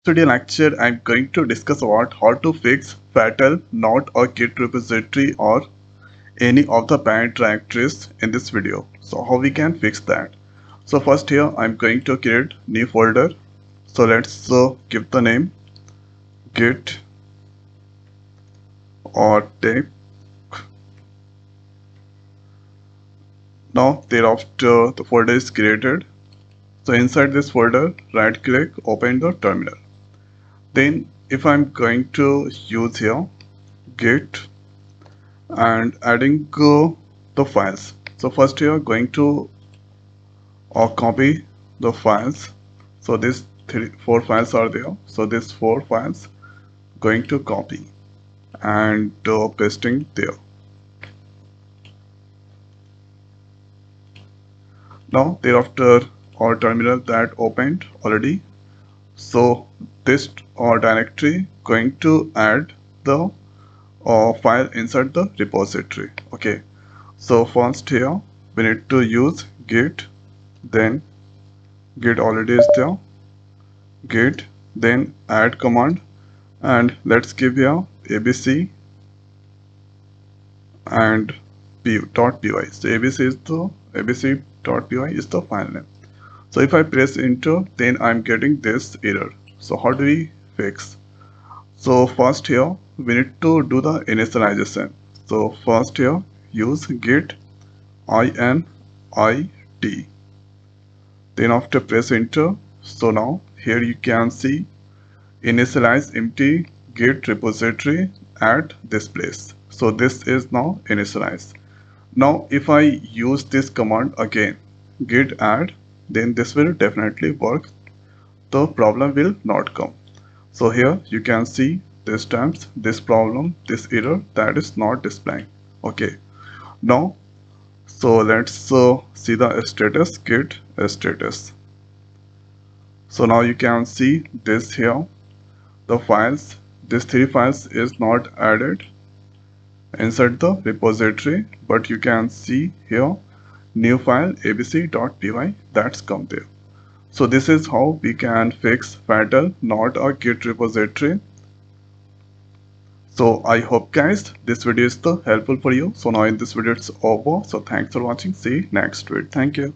Today lecture I'm going to discuss about how to fix fatal not or git repository or any of the parent directories in this video. So how we can fix that. So first here I'm going to create new folder. So let's give the name git or tech. Now thereafter the folder is created. So inside this folder right click open the terminal. Then if I'm going to use here git and adding the files. So first you are going to copy the files. So these four files are there. So these four files going to copy and pasting there. Now thereafter our terminal that opened already. So this directory going to add the file inside the repository. Okay. So first here we need to use git, then git already is there, git, then add command, and let's give here abc and .py. So abc.py is the file name. So if I press enter, then I'm getting this error. So how do we fix? So first here we need to do the initialization. So first here use git init, then after press enter. So now here you can see initialize empty git repository at this place. So this is now initialized. Now if I use this command again git add, then this will definitely work. The problem will not come. So here you can see this times this problem, this error that is not displaying. Okay. Now so let's see the status git status. So now you can see this here, the files, these three files is not added inside the repository, but you can see here new file abc.py that's come there. So this is how we can fix fatal not a git repository. So I hope guys this video is helpful for you. So now in this video it's over. So thanks for watching. See you next video. Thank you.